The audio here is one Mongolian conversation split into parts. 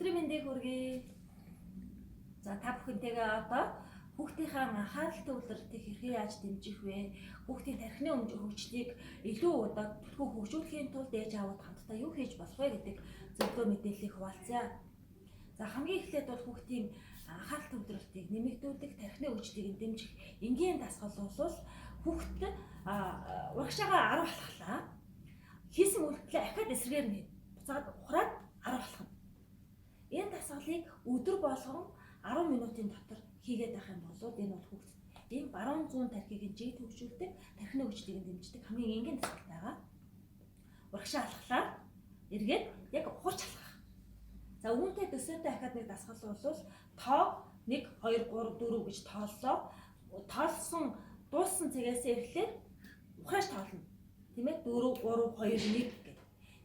Өдрийн мэндийг хүргэе. За та бүхэнтэйгээ одоо хүүхдийнхээ анхаарал төвлөрөлтийг хэрхэн яаж дэмжих вэ? Хүүхдийн тархины хөгжлийг илүү удаа бүтлгүү хөгжүүлэхийн тулд ээж аавууд хамтдаа юу хийж болох вэ гэдэг зөвлөгөө мэдээллийг хуваалцъя. За хамгийн эхлээд бол хүүхдийн анхаарал төвлөрөлтийг нэмэгдүүлэх, тархины хөгжлийг дэмжих энгийн дасгал бол хүүхдэд урагшаага 10 алхахлаа хийсэн үйлдэлээ ахаад эсрэгээр нь буцаад ухраад 10 алхах. Энэ дасгалыг өдөр болгон 10 минутын дотор хийгээд байх юм бол энэ бол хүүхдэд ийм баруун зүүн тархийг жиг хөгжүүлдэг, тархины хөгжлийг дэмждэг хамгийн энгийн дасгал байгаа. Урагшаа алхахлаа эргээд яг ухарч алхах. За үүнтэй төсөөтэй ахаад нэг дасгал бол тоо 1 2 3 4 гэж тооллоо. Тоолсон дууссан цэгээс эхлээд ухааж тоолно. Тийм ээ 4 3 2 1 гэдэг.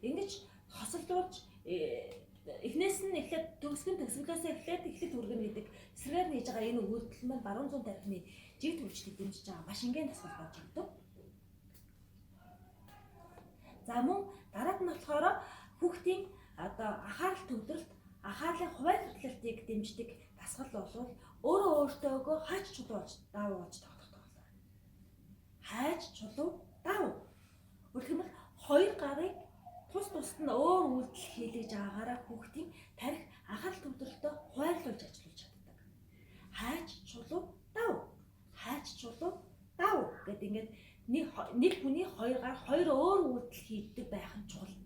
Ингэж хосолдуулж эхнээс нь эхлээд төгсгөлөөс эхлээд эхлэл хүргэнэ гэдэг эсрэгээр нь хийж байгаа энэ үйлдэл маань баруун зүүн тархины жиг хөгжлийг дэмжиж байгаа маш энгийн дасгал болж өгдөг. За мөн дараад нь болохоор хүүхдийн одоо анхаарал төвлөрөлт, анхаарлын хуваалцалтыг дэмждэг дасгал бол өөрөө өөртөөгөө хайч чулууж даавууж тоглох тоглоом. Хайч чулуу даав. Өөрөөр хэлбэл хоёр гарыг тусад нь өөр үйлдэл хийлгэж байгаагаараа хүүхдийн тарих анхаарал төвлөрөлтөд хуваарлуулж ажиллаж чаддаг. Хайч чулуу дав. Хайч чулуу дав гэдэг ингээд нэг хүний хоёр гар хоёр өөр үйлдэл хийдэг байх нь чухал.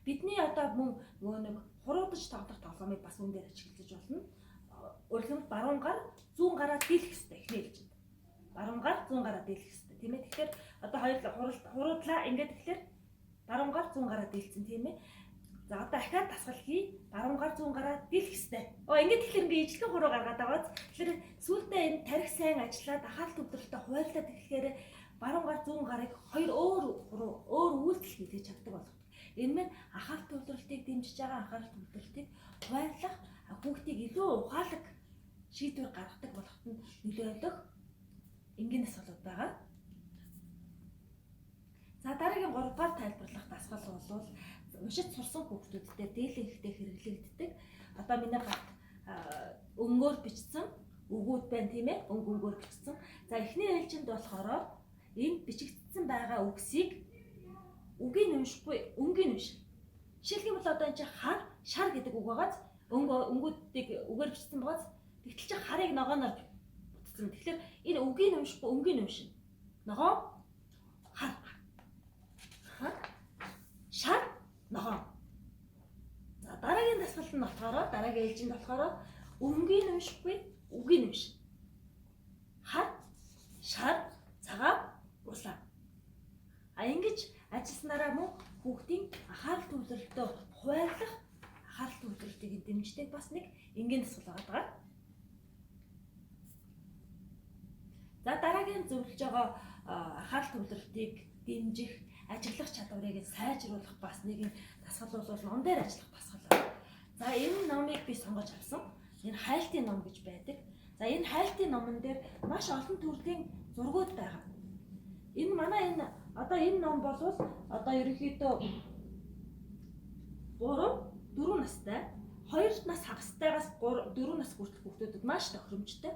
Бидний одоо мөн нөгөө нэг хуруудаж тоглох тоглоомыг бас үн дээр ажиглаж болно. Өөрөөр хэлбэл баруун гар зүүн гараа дийлэх хэрэгтэй эхний хэлжинд. Баруун гар зүүн гараа дийлэх хэрэгтэй тийм ээ. Тэгэхээр одоо хоёр хуруудлаа ингээд тэгэхээр баруун гар зүүн гараа дийлсэн тийм ээ. За одоо ахаад дасгал хий. Баруун гар зүүн гараа дийлэх хэрэгтэй. Ингээд тэгэхээр ингээд ижлэг хуруу гаргаад байгааз. Тэгэхээр сүүлдээ энэ тарих сайн ажиллаад анхаарал төвлөрөлтөд хуваарлаад эхлэхээр баруун гар зүүн гарыг хоёр өөр үйлдэл хийлгэж чаддаг болох. Энэ нь анхаарал төвлөрөлтийг дэмжиж байгаа анхаарал төвлөрөлтийг хуваарлах хүүхдийг илүү ухаалаг шийдвэр гаргадаг болоход нь нөлөөлөх энгийн дасгалууд байгаа. За дараагийн 3 дугаар тайлбарлах дасгал бол уншиж сурсан хүүхдүүдтэй дийлэнхтэй хэрэглэгддэг. Одоо миний гарт өнгөөр бичсэн үгүүд байна тийм ээ. Өнгөөр бичсэн. За эхний ээлжинд болохоор энэ бичигдсэн байгаа үгсийг үгийг уншихгүй өнгийг унших. Жишээлх юм бол одоо энэ хар, шар гэдэг үг байгааз өнгүүдийг үгээр бичсэн байгааз тэгтэл чи харыг ногооноор бүтсэн. Тэгэхээр энэ үгийг уншихгүй өнгийг уншина. Ногоо хар. Шар ногоо. За дараагийн дасгал нь болохоор дараагийн ээлжинд болохоор өнгийг уншихгүй үгийг уншина. Хар, шар, цагаан, улаан. Ингэж ажилласнараа мөн хүүхдийн анхаарал төвлөрөлтөд хуваарлах, анхаарал төвлөрөлтийг дэмждэг бас нэг энгийн дасгал байгаа. За дараагийн зөвлөж байгаа анхаарал төвлөрөлтийг дэмжих, ажиглах чадварыг сайжруулах бас нэгэн дасгал бол ном дээр ажиллах дасгал байна. За энэ номыг би сонгож авсан. Энэ хайлтын ном гэж байдаг. За энэ хайлтын номон дээр маш олон төрлийн зургууд байгаа. Энэ манай энэ ном бол одоо ерөнхийдөө 3-4 настай, 2 нас хагастайгаас 4 нас хүртэл хүүхдүүдэд маш тохиромжтой.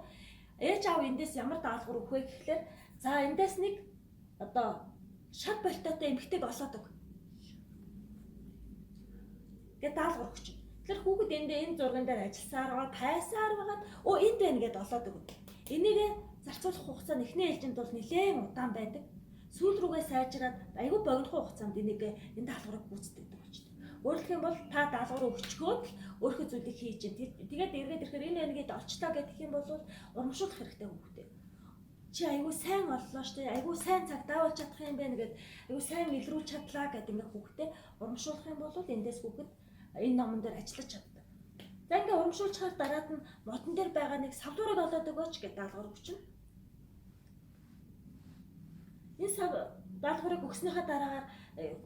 Ээж аав эндээс ямар даалгавар өгөх вэ гэхлээр за эндээс нэг одоо шат болтойтой эмэгтэйг олоодог. Тэгээд даалгавар өгч. Тэгэхээр хүүхэд энэ зурган дээр ажилласаар байгаа, тайсаар байгаа. Энд байна гэдээ олоодог. Энийг зарцуулах хугацаа нь эхний ээлжинд бол нэлээд удаан байдаг. Сүүл рүүгээ сайжраад айгүй богинохон хугацаанд энэ даалгаврыг гүйцэтгэдэг болчихдог. Өөрөлдөх юм бол та даалгавар өгчгөөд өөрийнхөө зүйлийг хийж чинь. Тэгээд эргээд ирэхээр энэ нэгэд олчлоо гэдэг юм бол урамшуулах хэрэгтэй хүүхдээ. Чи айгүй сайн оллоо штэ, айгүй сайн цаг даавал чадах юм байна гэд айгүй сайн илрүүлж чадлаа гэдэг ингээ хүүхдээ урамшуулах юм бол эндээс хүүхэд энэ номон дээр ажиллаж чаддаг. За ингээ урамшуулчихаар дараад нь модон дээр байгаа нэг савлуурыг олоод өгөөч гэдэг даалгавар өгчнө. Энэ даалгаврыг өгснөхийн дараагаар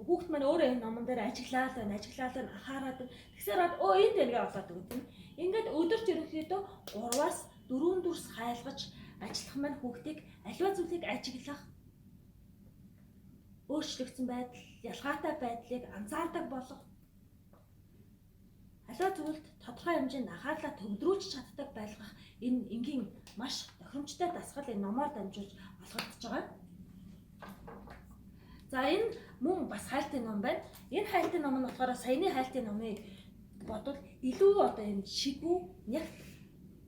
хүүхэд маань өөрөө энэ номон дээр ажиллаад байна, анхаарад байна. Тэгсээр энд байна гэж олоод өгдөг. Ингээд өдөрт ерөнхийдөө 3-аас 4 дүрс хайлгаж ажиллах маань хүүхдийг аливаа зүйлийг ажиглах өөрчлөгдсөн байдал, ялгаатай байдлыг анзаардаг болох аливаа зүйлд тодорхой хэмжээнд анхаарлаа төвлөрүүлж чаддаг байлгах энэ энгийн маш тохиромжтой дасгал энэ номоор дамжуулж олгогдож байгаа. За энэ мөн бас хайлтын ном байна. Энэ хайлтын ном нь болохоор саяны хайлтын номыг бодвол илүү одоо энэ шигүү яг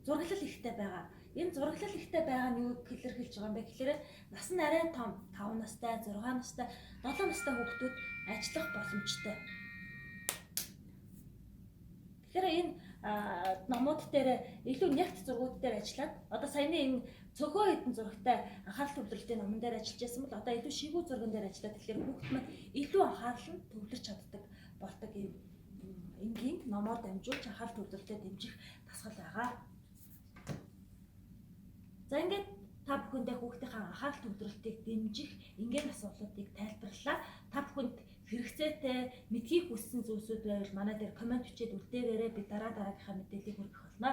зураглал ихтэй байгаа. Энэ зураглал ихтэй байгаа нь юу илэрхийлж байгаа юм бэ гэхээр нас нь арай том 5 настай, 6 настай, 7 настай хүүхдүүд ажиллах боломжтой. Тэгэхээр энэ номууд дээр илүү нягт зургууд дээр ажиллаад одоо саяны энэ цөөхөн хэдэн зурагтай анхаарал төвлөрөлтийн номон дээр ажиллаж байсан бол одоо илүү шигүү зурган дээр ажиллаад тэгэхээр хүүхд маань илүү анхаарал нь төвлөрч чаддаг болдог юм энгийн номоор дамжуулж анхаарал төвлөрөлтөд дэмжих дасгал байгаа. За ингээд та бүхэндээ хүүхдийнхээ анхаарал төвлөрөлтийг дэмжих энгийн асуудлуудыг тайлбарлалаа. Та бүхэнд хэрэгцээтэй мэдхийг хүссэн зүйлсүүд байвал манай дээр комент бичээд үлдээгээрэй. Би дараагийнхаа мэдээллийг хүргэх болно.